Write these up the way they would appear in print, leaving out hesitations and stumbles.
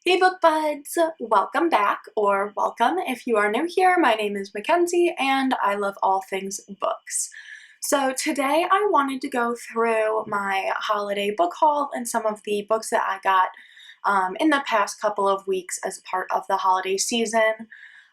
Hey book buds! Welcome back, or welcome if you are new here. My name is Mackenzie and I love all things books. So today I wanted to go through my holiday book haul and some of the books that I got in the past couple of weeks as part of the holiday season.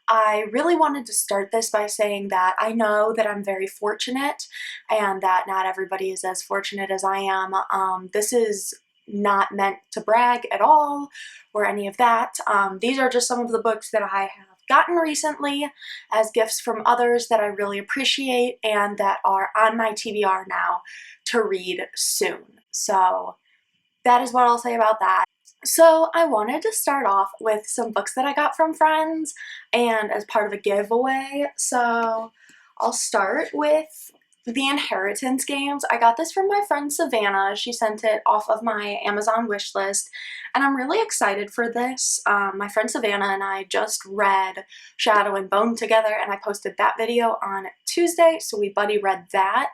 I really wanted to start this by saying that I know that I'm very fortunate and that not everybody is as fortunate as I am. This is not meant to brag at all or any of that. These are just some of the books that I have gotten recently as gifts from others that I really appreciate and that are on my TBR now to read soon. So that is what I'll say about that. So I wanted to start off with some books that I got from friends and as part of a giveaway. So I'll start with The Inheritance Games. I got this from my friend Savannah. She sent it off of my Amazon wish list and I'm really excited for this. My friend Savannah and I just read Shadow and Bone together and I posted that video on Tuesday, so we buddy read that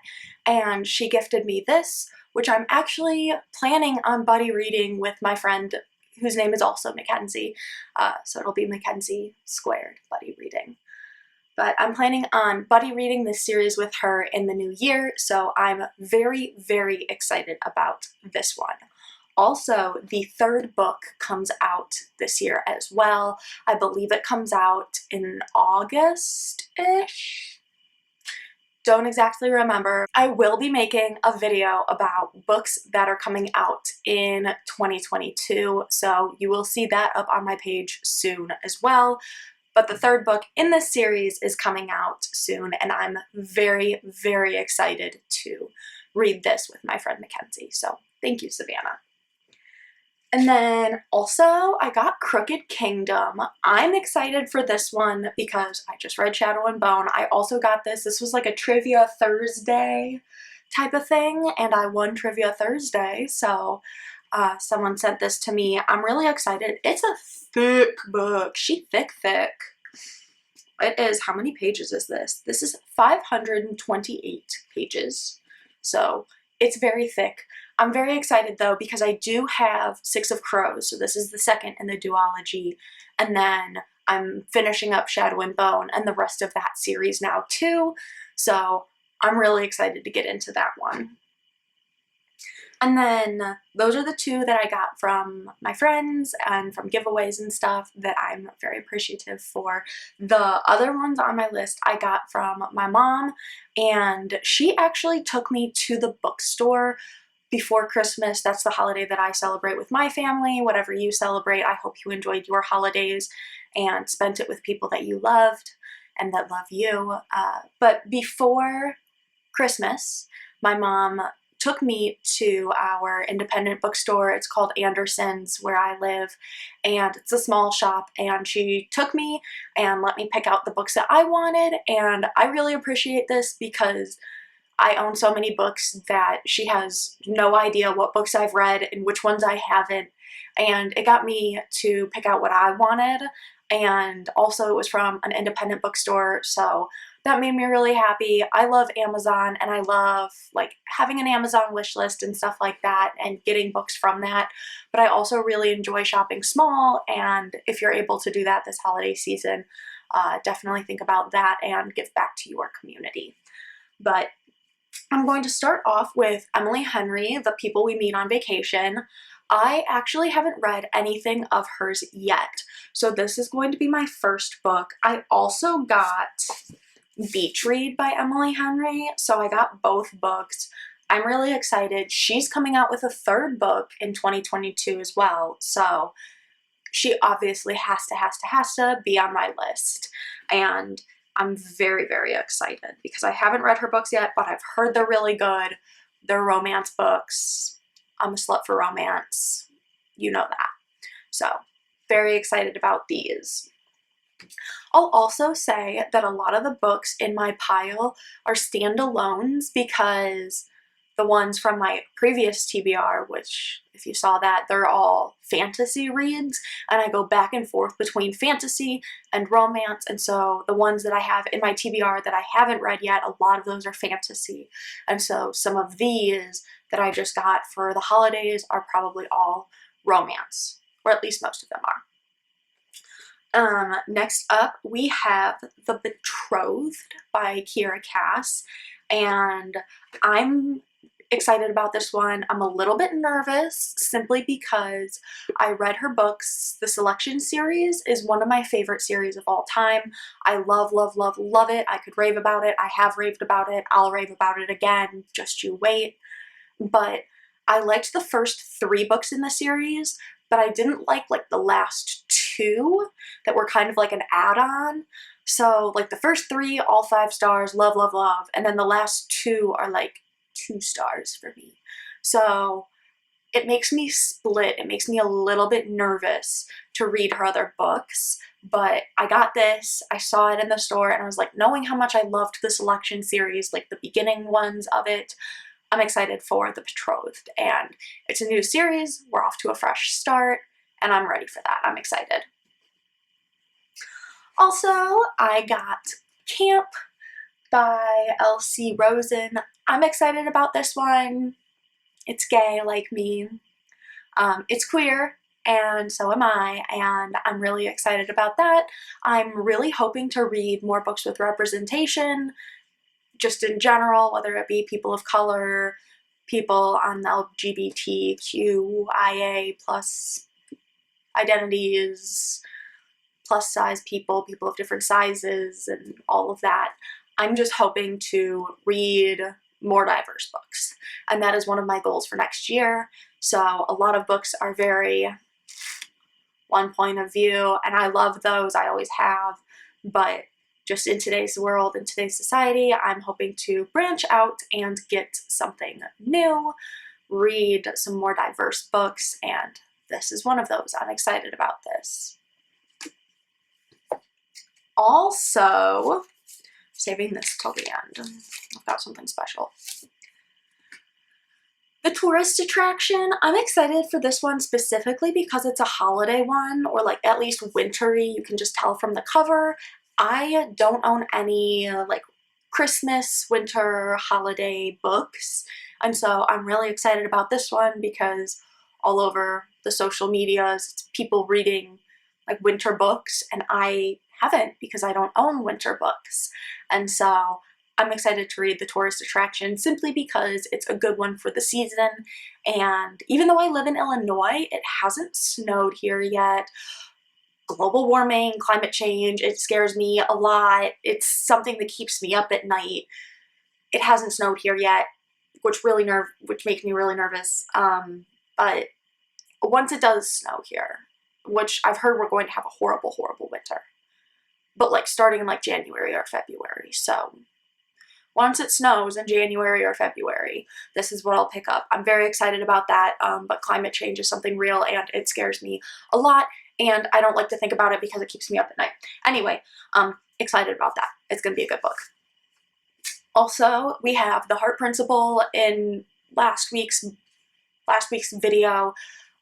and she gifted me this, which I'm actually planning on buddy reading with my friend whose name is also Mackenzie. So it'll be Mackenzie squared buddy reading. But I'm planning on buddy reading this series with her in the new year, so I'm very, very excited about this one. Also, the third book comes out this year as well. I believe it comes out in August-ish. Don't exactly remember. I will be making a video about books that are coming out in 2022, so you will see that up on my page soon as well. But the third book in this series is coming out soon, and I'm very, very excited to read this with my friend Mackenzie. So thank you, Savannah. And then also I got Crooked Kingdom. I'm excited for this one because I just read Shadow and Bone. I also got this. This was like a Trivia Thursday type of thing, and I won Trivia Thursday, so someone sent this to me. I'm really excited. It's a thick book. She thick. It is, how many pages is this? This is 528 pages. So it's very thick. I'm very excited though because I do have Six of Crows, so this is the second in the duology, and then I'm finishing up Shadow and Bone and the rest of that series now too, so I'm really excited to get into that one. And then those are the two that I got from my friends and from giveaways and stuff that I'm very appreciative for. The other ones on my list I got from my mom, and she actually took me to the bookstore before Christmas. That's the holiday that I celebrate with my family. Whatever you celebrate, I hope you enjoyed your holidays and spent it with people that you loved and that love you. But before Christmas, my mom took me to our independent bookstore. It's called Anderson's where I live, and it's a small shop, and she took me and let me pick out the books that I wanted, and I really appreciate this because I own so many books that she has no idea what books I've read and which ones I haven't, and it got me to pick out what I wanted, and also it was from an independent bookstore, so that made me really happy. I love Amazon and I love like having an Amazon wish list and stuff like that and getting books from that, but I also really enjoy shopping small, and if you're able to do that this holiday season, definitely think about that and give back to your community. But I'm going to start off with Emily Henry, The People We Meet on Vacation. I actually haven't read anything of hers yet, so this is going to be my first book. I also got Betrothed by Emily Henry, so I got both books. I'm really excited. She's coming out with a third book in 2022 as well, so she obviously has to be on my list, and I'm very, very excited because I haven't read her books yet, but I've heard they're really good. They're romance books. I'm a slut for romance. You know that. So, very excited about these. I'll also say that a lot of the books in my pile are standalones because the ones from my previous TBR, which if you saw that, they're all fantasy reads, and I go back and forth between fantasy and romance, and so the ones that I have in my TBR that I haven't read yet, a lot of those are fantasy, and so some of these that I just got for the holidays are probably all romance, or at least most of them are. Next up, we have The Betrothed by Kiera, and I'm excited about this one. I'm a little bit nervous simply because I read her books. The Selection series is one of my favorite series of all time. I love, love, love, love it. I could rave about it. I have raved about it. I'll rave about it again. Just you wait. But I liked the first 3 books in the series, but I didn't like the last 2 that were kind of like an add-on. So like the first 3, all 5 stars, love, love, love. And then the last 2 are like 2 stars for me. So it makes me split. It makes me a little bit nervous to read her other books, but I got this. I saw it in the store and I was like, knowing how much I loved the Selection series, like the beginning ones of it, I'm excited for The Betrothed, and it's a new series. We're off to a fresh start, and I'm ready for that. I'm excited. Also, I got Camp by L.C. Rosen. I'm excited about this one. It's gay like me. It's queer, and so am I, and I'm really excited about that. I'm really hoping to read more books with representation, just in general, whether it be people of color, people on the LGBTQIA plus identities, plus size people, people of different sizes, and all of that. I'm just hoping to read more diverse books, and that is one of my goals for next year. So a lot of books are very one point of view, and I love those, I always have, but just in today's world, in today's society, I'm hoping to branch out and get something new, read some more diverse books, and this is one of those. I'm excited about this. Also, saving this till the end, I've got something special. The Tourist Attraction, I'm excited for this one specifically because it's a holiday one, or like at least wintry. You can just tell from the cover. I don't own any like Christmas, winter, holiday books, and so I'm really excited about this one because all over the social medias, it's people reading like winter books, and I haven't because I don't own winter books, and so I'm excited to read The Tourist Attraction simply because it's a good one for the season. And even though I live in Illinois, it hasn't snowed here yet. Global warming, climate change, it scares me a lot. It's something that keeps me up at night. It hasn't snowed here yet, which makes me really nervous. But once it does snow here, which I've heard we're going to have a horrible, horrible winter, but like starting in like January or February. So once it snows in January or February, this is what I'll pick up. I'm very excited about that, but climate change is something real and it scares me a lot, and I don't like to think about it because it keeps me up at night. Anyway, excited about that. It's going to be a good book. Also, we have The Heart Principle. In last week's video,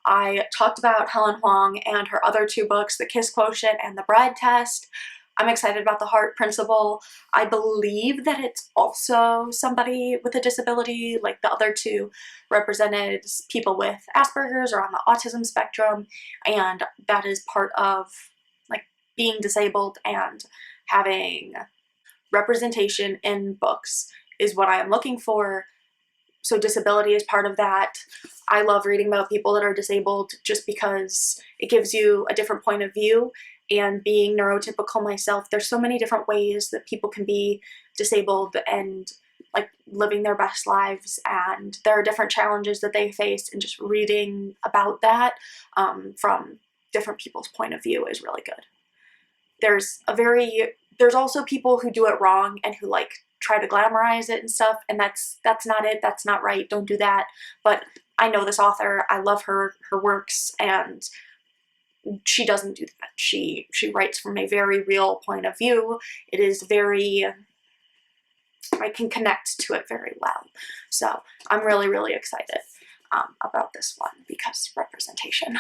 I talked about Helen Hoang and her other 2 books, The Kiss Quotient and The Bride Test. I'm excited about The Heart Principle. I believe that it's also somebody with a disability, like the other 2 represented people with Asperger's or on the autism spectrum, and that is part of like being disabled, and having representation in books is what I am looking for. So disability is part of that. I love reading about people that are disabled just because it gives you a different point of view. And being neurotypical myself, there's so many different ways that people can be disabled and like living their best lives, and there are different challenges that they face, and just reading about that from different people's point of view is really good. There's also people who do it wrong and who like try to glamorize it and stuff, and that's not it. That's not right. Don't do that. But I know this author. I love her works, and she doesn't do that. She writes from a very real point of view. It is very, I can connect to it very well. So I'm really, really excited about this one because representation.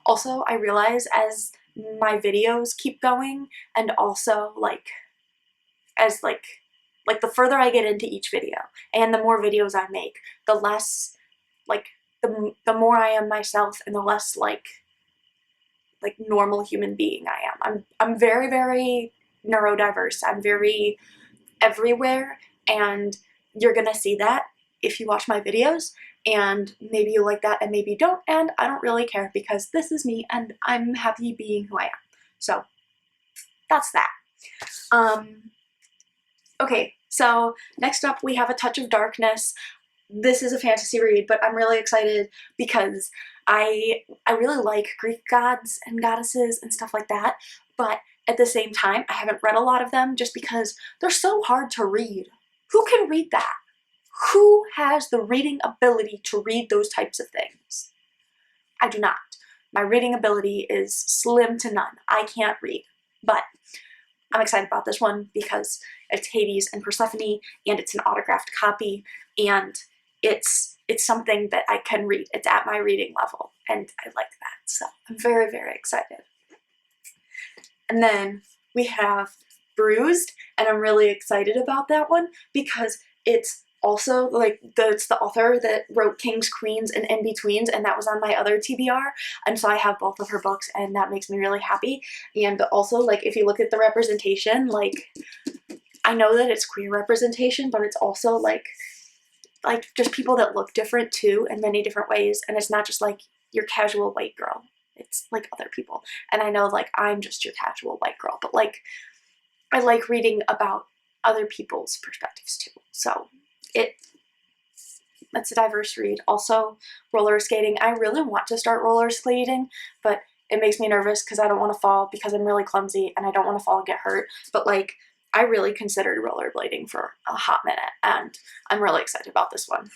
Also, I realize as my videos keep going, and also as the further I get into each video and the more videos I make, the less the more I am myself, and the less like normal human being I am. I'm very, very neurodiverse. I'm very everywhere, and you're gonna see that if you watch my videos, and maybe you like that and maybe you don't, and I don't really care because this is me and I'm happy being who I am. So that's that. Okay, so next up we have A Touch of Darkness. This is a fantasy read, but I'm really excited because I really like Greek gods and goddesses and stuff like that, but at the same time I haven't read a lot of them just because they're so hard to read. Who can read that? Who has the reading ability to read those types of things? I do not. My reading ability is slim to none. I can't read, but I'm excited about this one because it's Hades and Persephone, and it's an autographed copy, and it's something that I can read. It's at my reading level, and I like that, so I'm very, very excited. And then we have Bruised, and I'm really excited about that one because it's also like it's the author that wrote Kings, Queens, and In-Betweens, and that was on my other TBR, and so I have both of her books, and that makes me really happy. And also, like, if you look at the representation, like, I know that it's queer representation, but it's also like just people that look different too in many different ways, and it's not just like your casual white girl. It's like other people, and I know like I'm just your casual white girl, but like I like reading about other people's perspectives too, so it's a diverse read. Also, roller skating. I really want to start roller skating, but it makes me nervous because I don't want to fall because I'm really clumsy and I don't want to fall and get hurt. But like, I really considered rollerblading for a hot minute, and I'm really excited about this one.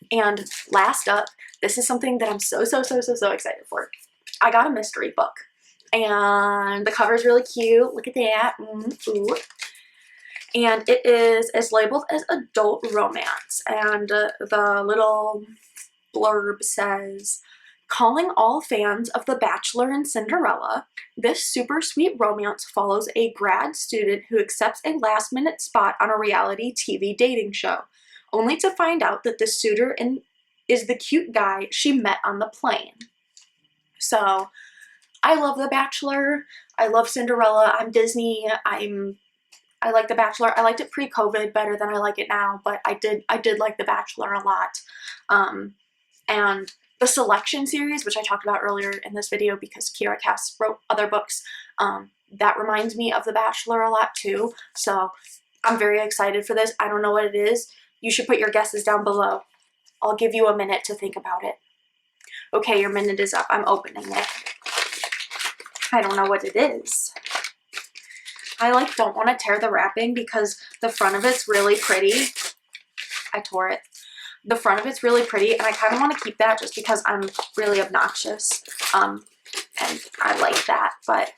And last up, this is something that I'm so excited for. I got a mystery book, and the cover is really cute. Look at that. Ooh. And it is labeled as adult romance, and the little blurb says, calling all fans of The Bachelor and Cinderella, this super sweet romance follows a grad student who accepts a last-minute spot on a reality TV dating show, only to find out that the suitor is the cute guy she met on the plane. So, I love The Bachelor, I love Cinderella, I'm Disney, I like The Bachelor. I liked it pre-COVID better than I like it now, but I did like The Bachelor a lot. And the Selection series, which I talked about earlier in this video because Kiera wrote other books, that reminds me of The Bachelor a lot too. So I'm very excited for this. I don't know what it is. You should put your guesses down below. I'll give you a minute to think about it. Okay, your minute is up. I'm opening it. I don't know what it is. I like don't want to tear the wrapping because the front of it's really pretty. I tore it. The front of it's really pretty, and I kind of want to keep that just because I'm really obnoxious, and I like that, but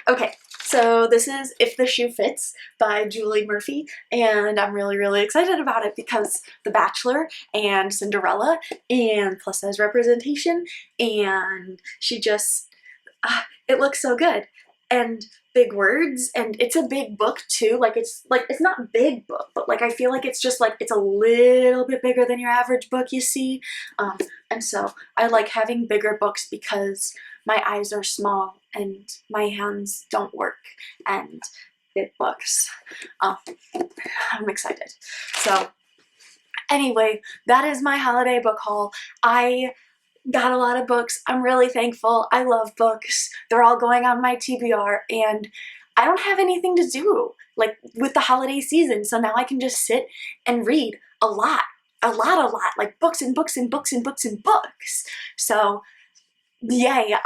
okay, so this is If the Shoe Fits by Julie Murphy, and I'm really excited about it because The Bachelor and Cinderella and plus size representation, and she just, it looks so good, and big words, and it's a big book too. Like it's not a big book, but like I feel like it's just like it's a little bit bigger than your average book you see, and so I like having bigger books because my eyes are small and my hands don't work, and big books. I'm excited. So anyway, that is my holiday book haul. I got a lot of books. I'm really thankful. I love books. They're all going on my TBR, and I don't have anything to do like with the holiday season, so now I can just sit and read a lot, like books and books and books and books and books. So yay.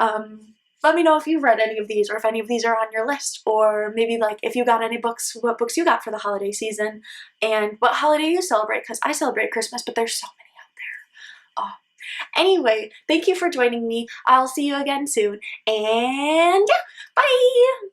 Let me know if you've read any of these or if any of these are on your list, or maybe like if you got any books, what books you got for the holiday season and what holiday you celebrate, because I celebrate Christmas, but there's so many out there. Oh. Anyway, thank you for joining me. I'll see you again soon, and yeah, bye!